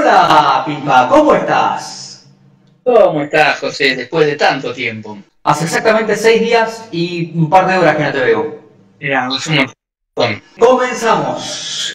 Hola, Pipa, ¿cómo estás? ¿Cómo estás, José, después de tanto tiempo? Hace exactamente 6 días y un par de horas que no te veo. Mira, es un montón. Comenzamos.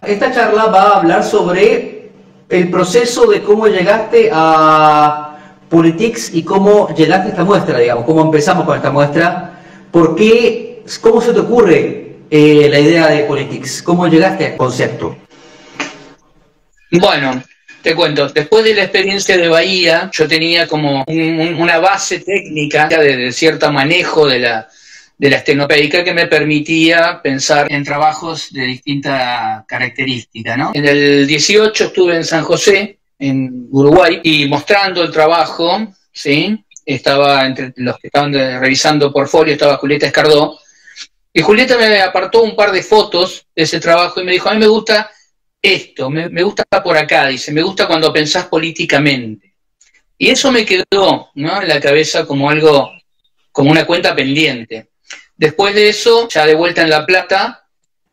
Esta charla va a hablar sobre el proceso de cómo llegaste a Politics y cómo llegaste a esta muestra, digamos, cómo empezamos con esta muestra, por qué, cómo se te ocurre la idea de Politics, cómo llegaste al concepto. Bueno, te cuento, después de la experiencia de Bahía, yo tenía como una base técnica de cierto manejo de la estenopeica que me permitía pensar en trabajos de distinta característica, ¿no? En el 18 estuve en San José, en Uruguay, y mostrando el trabajo, ¿sí? Estaba entre los que estaban revisando portfolio, estaba Julieta Escardó, y Julieta me apartó un par de fotos de ese trabajo y me dijo, a mí me gusta esto, me gusta por acá, dice, me gusta cuando pensás políticamente. Y eso me quedó, ¿no?, en la cabeza como algo, como una cuenta pendiente. Después de eso, ya de vuelta en La Plata,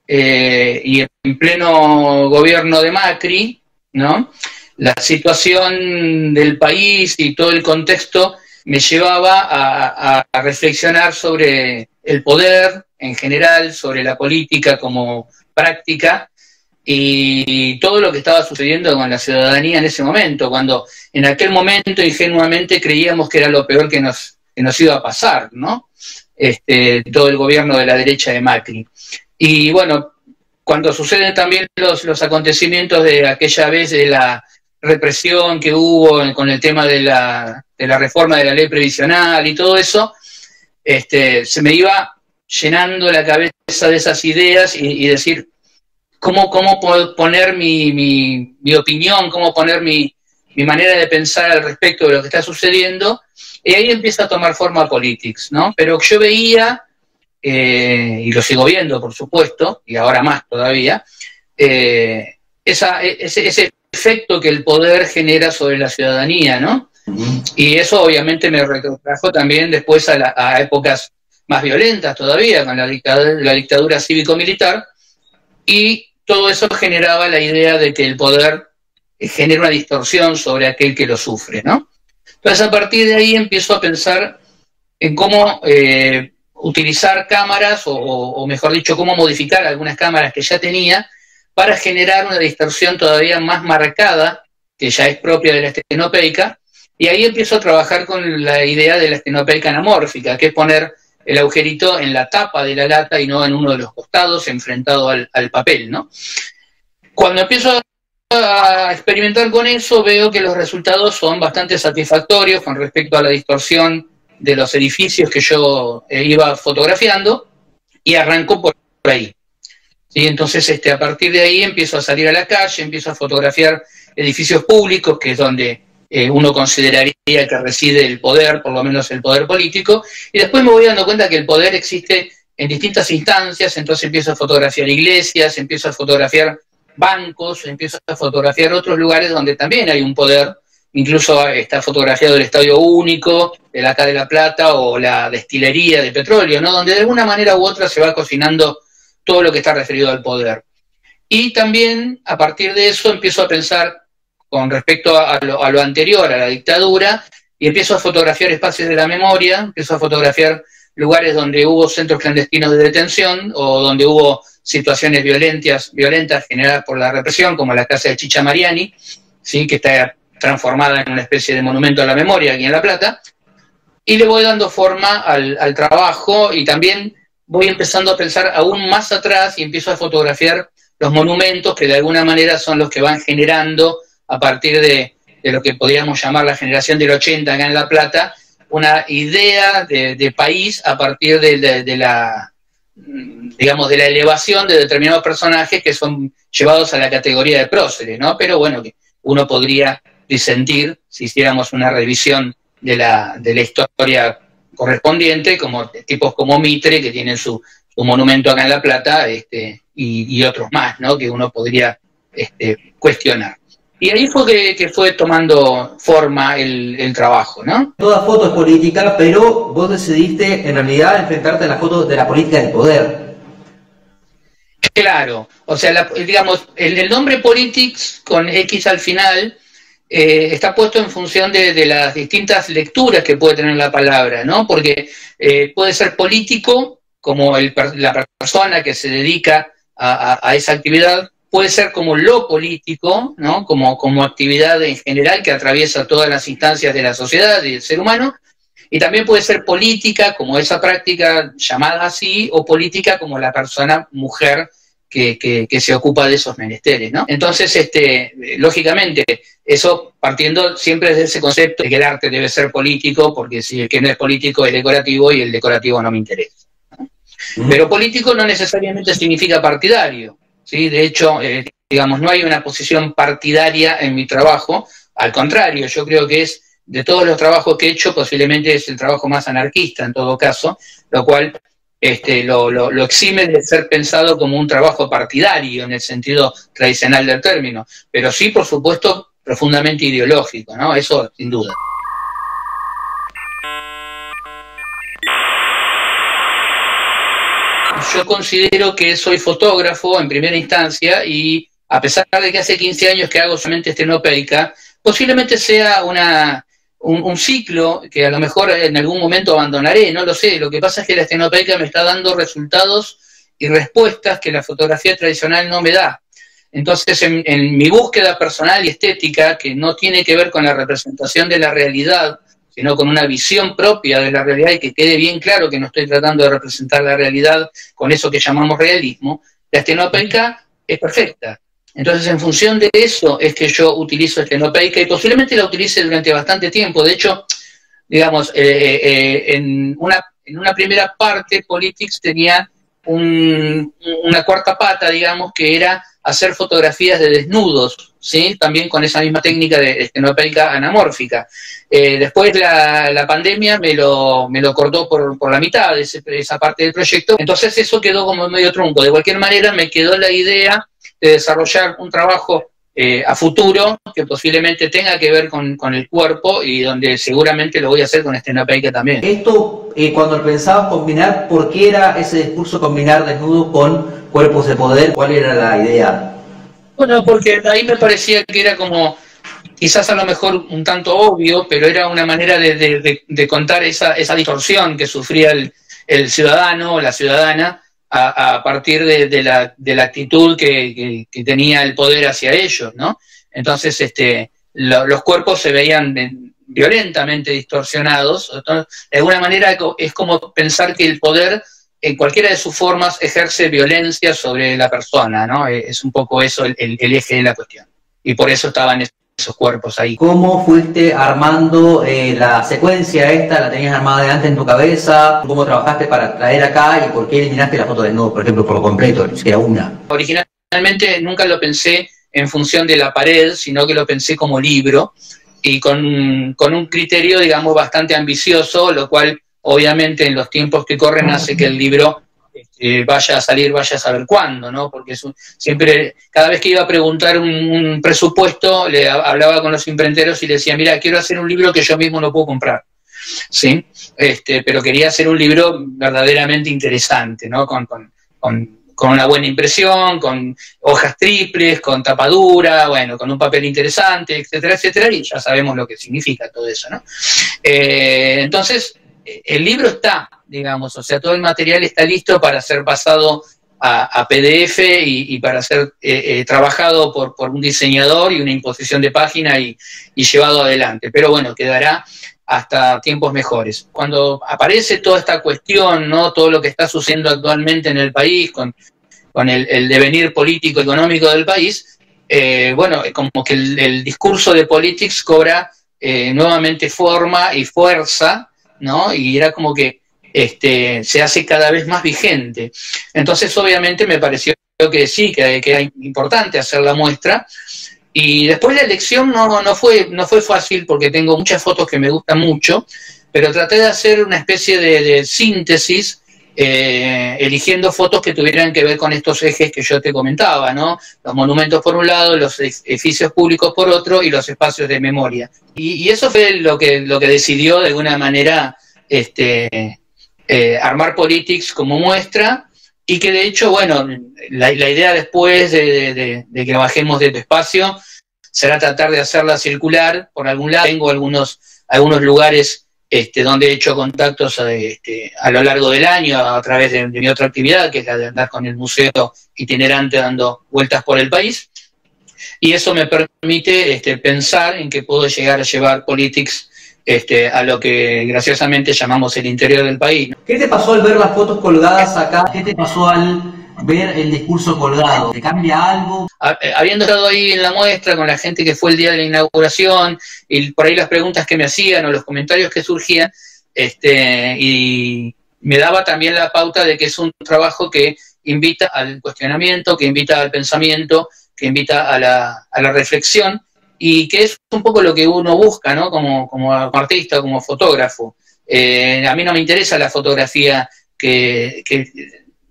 y en pleno gobierno de Macri, ¿no?, la situación del país y todo el contexto me llevaba a reflexionar sobre el poder en general, sobre la política como práctica y todo lo que estaba sucediendo con la ciudadanía en ese momento, cuando en aquel momento ingenuamente creíamos que era lo peor que nos iba a pasar, ¿no? Todo el gobierno de la derecha de Macri. Y bueno, cuando suceden también los acontecimientos de aquella vez de la represión que hubo con el tema de la reforma de la ley previsional y todo eso, se me iba llenando la cabeza de esas ideas y decir, ¿cómo poner mi opinión, cómo poner mi manera de pensar al respecto de lo que está sucediendo? Y ahí empieza a tomar forma Politics, ¿no? Pero yo veía, y lo sigo viendo, por supuesto, y ahora más todavía, ese efecto que el poder genera sobre la ciudadanía, ¿no? Y eso obviamente me retrotrajo también después a épocas más violentas todavía, con la dictadura cívico-militar, y todo eso generaba la idea de que el poder genera una distorsión sobre aquel que lo sufre, ¿no? Entonces a partir de ahí empiezo a pensar en cómo utilizar cámaras, o mejor dicho, cómo modificar algunas cámaras que ya tenía para generar una distorsión todavía más marcada, que ya es propia de la estenopeica, y ahí empiezo a trabajar con la idea de la estenopeica anamórfica, que es poner el agujerito en la tapa de la lata y no en uno de los costados, enfrentado al papel, ¿no? Cuando empiezo a experimentar con eso, veo que los resultados son bastante satisfactorios con respecto a la distorsión de los edificios que yo iba fotografiando, y arranco por ahí. ¿Sí? Entonces, a partir de ahí empiezo a salir a la calle, empiezo a fotografiar edificios públicos, que es donde uno consideraría que reside el poder, por lo menos el poder político, y después me voy dando cuenta que el poder existe en distintas instancias, entonces empiezo a fotografiar iglesias, empiezo a fotografiar bancos, empiezo a fotografiar otros lugares donde también hay un poder, incluso está fotografiado el Estadio Único, el acá de La Plata, o la destilería de petróleo, ¿no?, donde de alguna manera u otra se va cocinando todo lo que está referido al poder. Y también, a partir de eso, empiezo a pensar con respecto a lo anterior, a la dictadura, y empiezo a fotografiar espacios de la memoria, empiezo a fotografiar lugares donde hubo centros clandestinos de detención, o donde hubo situaciones violentas generadas por la represión, como la casa de Chicha Mariani, ¿sí?, que está transformada en una especie de monumento a la memoria aquí en La Plata, y le voy dando forma al trabajo, y también voy empezando a pensar aún más atrás y empiezo a fotografiar los monumentos que de alguna manera son los que van generando, a partir de lo que podríamos llamar la generación del 80 acá en La Plata, una idea de país a partir de la, digamos, de la elevación de determinados personajes que son llevados a la categoría de próceres, ¿no? Pero bueno, que uno podría disentir si hiciéramos una revisión de la historia correspondiente, como tipos como Mitre, que tienen su monumento acá en La Plata, y otros más, ¿no?, que uno podría cuestionar. Y ahí fue que fue tomando forma el trabajo, ¿no? Toda foto es política, pero vos decidiste en realidad enfrentarte a la foto de la política del poder. Claro, o sea, digamos, el nombre Politics con X al final está puesto en función de las distintas lecturas que puede tener la palabra, ¿no? Porque puede ser político, como la persona que se dedica a esa actividad, puede ser como lo político, ¿no? Como actividad en general que atraviesa todas las instancias de la sociedad y del ser humano, y también puede ser política como esa práctica llamada así, o política como la persona, mujer, que se ocupa de esos menesteres, ¿no? Entonces, lógicamente, eso partiendo siempre de ese concepto de que el arte debe ser político, porque si el que no es político es decorativo y el decorativo no me interesa, ¿no? Pero político no necesariamente significa partidario, ¿sí? De hecho, digamos, no hay una posición partidaria en mi trabajo, al contrario, yo creo que es, de todos los trabajos que he hecho, posiblemente es el trabajo más anarquista en todo caso, lo cual lo exime de ser pensado como un trabajo partidario en el sentido tradicional del término, pero sí, por supuesto, profundamente ideológico, ¿no? Eso sin duda. Yo considero que soy fotógrafo en primera instancia y a pesar de que hace 15 años que hago solamente estenopeica, posiblemente sea un ciclo que a lo mejor en algún momento abandonaré, no lo sé. Lo que pasa es que la estenopeica me está dando resultados y respuestas que la fotografía tradicional no me da. Entonces, en mi búsqueda personal y estética, que no tiene que ver con la representación de la realidad, sino con una visión propia de la realidad y que quede bien claro que no estoy tratando de representar la realidad con eso que llamamos realismo, la estenopeica es perfecta. Entonces, en función de eso es que yo utilizo estenopeica y posiblemente la utilice durante bastante tiempo. De hecho, digamos, en una primera parte, Politics tenía una cuarta pata, digamos, que era hacer fotografías de desnudos, ¿sí? También con esa misma técnica de estenopeica anamórfica. Después la pandemia me lo cortó por la mitad de esa parte del proyecto, entonces eso quedó como medio trunco. De cualquier manera, me quedó la idea de desarrollar un trabajo a futuro que posiblemente tenga que ver con el cuerpo y donde seguramente lo voy a hacer con estenopeica también. Esto, cuando pensabas combinar, ¿por qué era ese discurso combinar desnudo con cuerpos de poder? ¿Cuál era la idea? Bueno, porque ahí me parecía que era como, quizás a lo mejor un tanto obvio, pero era una manera de contar esa distorsión que sufría el ciudadano o la ciudadana a partir de la actitud que tenía el poder hacia ellos, ¿no? Entonces, los cuerpos se veían violentamente distorsionados. Entonces, de alguna manera es como pensar que el poder, en cualquiera de sus formas, ejerce violencia sobre la persona, ¿no? Es un poco eso el eje de la cuestión. Y por eso estaban esos cuerpos ahí. ¿Cómo fuiste armando la secuencia esta? ¿La tenías armada de antes en tu cabeza? ¿Cómo trabajaste para traer acá y por qué eliminaste la foto desnudo, por ejemplo, por completo, ni siquiera una? Originalmente nunca lo pensé en función de la pared, sino que lo pensé como libro y con un criterio, digamos, bastante ambicioso, lo cual obviamente en los tiempos que corren hace que el libro vaya a salir, vaya a saber cuándo, ¿no? Porque siempre, cada vez que iba a preguntar un presupuesto, le hablaba con los imprenteros y le decía, mira, quiero hacer un libro que yo mismo no puedo comprar, ¿sí? Pero quería hacer un libro verdaderamente interesante, ¿no? Con una buena impresión, con hojas triples, con tapadura, bueno, con un papel interesante, etcétera, etcétera, y ya sabemos lo que significa todo eso, ¿no? Entonces, el libro está, digamos, o sea, todo el material está listo para ser pasado a PDF y para ser trabajado por un diseñador y una imposición de página y llevado adelante. Pero bueno, quedará hasta tiempos mejores. Cuando aparece toda esta cuestión, ¿no? Todo lo que está sucediendo actualmente en el país, con el devenir político económico del país, bueno, como que el discurso de Politics cobra nuevamente forma y fuerza, ¿no? Y era como que se hace cada vez más vigente. Entonces, obviamente, me pareció que sí, que era importante hacer la muestra. Y después la elección no fue fácil porque tengo muchas fotos que me gustan mucho, pero traté de hacer una especie de síntesis eligiendo fotos que tuvieran que ver con estos ejes que yo te comentaba, ¿no? Los monumentos por un lado, los edificios públicos por otro y los espacios de memoria. Y eso fue lo que decidió de alguna manera armar Politics como muestra, y que de hecho, bueno, la idea después de que bajemos de tu espacio será tratar de hacerla circular por algún lado. Tengo algunos lugares donde he hecho contactos a lo largo del año a través de mi otra actividad, que es la de andar con el museo itinerante dando vueltas por el país, y eso me permite pensar en que puedo llegar a llevar Politics a lo que graciosamente llamamos el interior del país. ¿Qué te pasó al ver las fotos colgadas acá? ¿Qué te pasó al ver el discurso colgado? ¿Te cambia algo? Habiendo estado ahí en la muestra con la gente que fue el día de la inauguración, y por ahí las preguntas que me hacían o los comentarios que surgían, y me daba también la pauta de que es un trabajo que invita al cuestionamiento, que invita al pensamiento, que invita a la reflexión, y que es un poco lo que uno busca, ¿no? Como artista, como fotógrafo. A mí no me interesa la fotografía que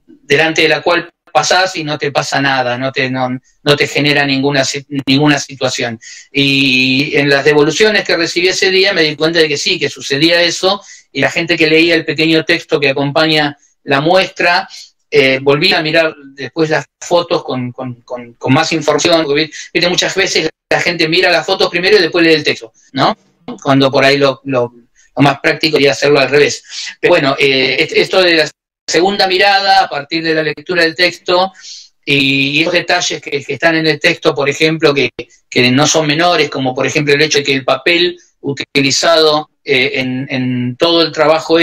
delante de la cual pasás y no te pasa nada, no te genera ninguna situación. Y en las devoluciones que recibí ese día me di cuenta de que sí, que sucedía eso, y la gente que leía el pequeño texto que acompaña la muestra volvía a mirar después las fotos con más información, porque ¿viste? Muchas veces la gente mira las fotos primero y después lee el texto, ¿no? Cuando por ahí lo más práctico sería hacerlo al revés. Pero bueno, esto de la segunda mirada a partir de la lectura del texto y esos detalles que están en el texto, por ejemplo, que no son menores, como por ejemplo el hecho de que el papel utilizado en todo el trabajo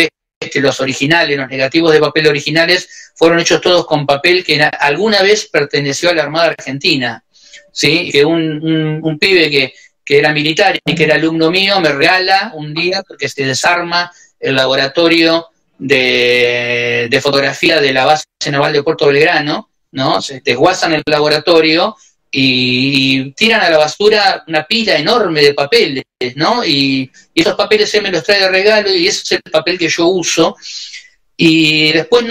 los originales, los negativos de papel originales, fueron hechos todos con papel que alguna vez perteneció a la Armada Argentina, ¿sí? Que un pibe que era militar y que era alumno mío me regala un día, porque se desarma el laboratorio de fotografía de la base naval de Puerto Belgrano, ¿no? Se desguazan el laboratorio y tiran a la basura una pila enorme de papeles, ¿no? Y esos papeles él me los trae de regalo, y ese es el papel que yo uso. Y después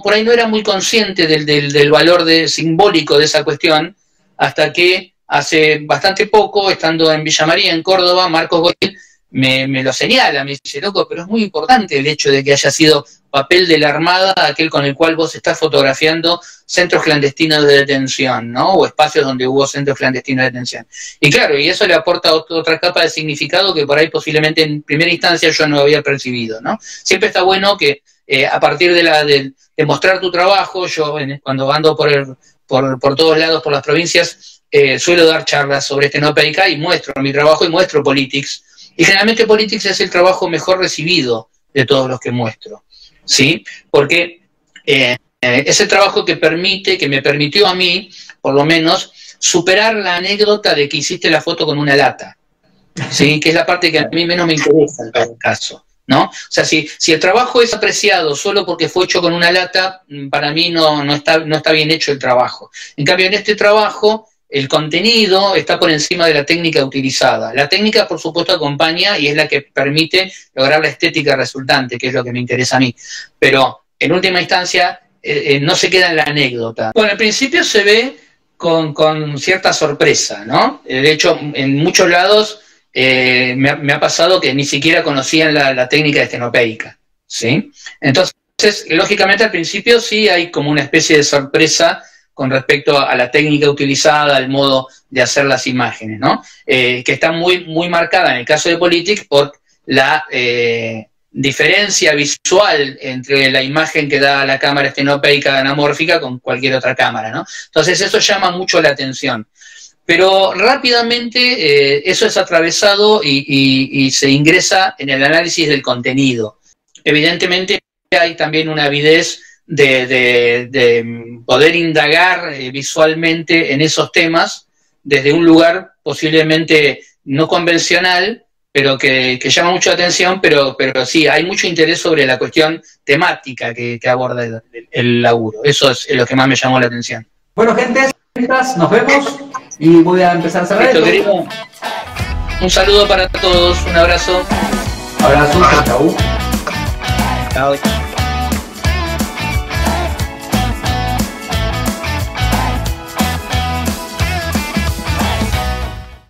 por ahí no era muy consciente del valor simbólico de esa cuestión, hasta que hace bastante poco, estando en Villa María, en Córdoba, Marcos Goyel me lo señala, me dice, loco, pero es muy importante el hecho de que haya sido papel de la Armada aquel con el cual vos estás fotografiando centros clandestinos de detención, ¿no? O espacios donde hubo centros clandestinos de detención. Y claro, y eso le aporta otra capa de significado que por ahí posiblemente en primera instancia yo no había percibido, ¿no? Siempre está bueno que a partir de mostrar tu trabajo, yo cuando ando por todos lados, por las provincias, suelo dar charlas sobre Stenopeica y muestro mi trabajo y muestro Politics. Y generalmente Politics es el trabajo mejor recibido de todos los que muestro, ¿sí? Porque es el trabajo que me permitió a mí, por lo menos, superar la anécdota de que hiciste la foto con una lata, ¿sí? Que es la parte que a mí menos me interesa en cada caso, ¿no? O sea, si el trabajo es apreciado solo porque fue hecho con una lata, para mí no está bien hecho el trabajo. En cambio, en este trabajo, el contenido está por encima de la técnica utilizada. La técnica, por supuesto, acompaña y es la que permite lograr la estética resultante, que es lo que me interesa a mí. Pero, en última instancia, no se queda en la anécdota. Bueno, al principio se ve con cierta sorpresa, ¿no? De hecho, en muchos lados me ha pasado que ni siquiera conocían la técnica de Stenopeica, ¿sí? Entonces, lógicamente, al principio sí hay como una especie de sorpresa con respecto a la técnica utilizada, al modo de hacer las imágenes, ¿no? Que está muy, muy marcada en el caso de Politics por la diferencia visual entre la imagen que da la cámara estenopeica anamórfica con cualquier otra cámara, ¿no? Entonces eso llama mucho la atención. Pero rápidamente eso es atravesado y se ingresa en el análisis del contenido. Evidentemente hay también una avidez de poder indagar visualmente en esos temas desde un lugar posiblemente no convencional, pero que llama mucho la atención, pero sí, hay mucho interés sobre la cuestión temática que aborda el laburo. Eso es lo que más me llamó la atención. Bueno, gente, nos vemos y voy a empezar a cerrar esto. Querido, un saludo para todos, un abrazo. Abrazo, chau. Chao.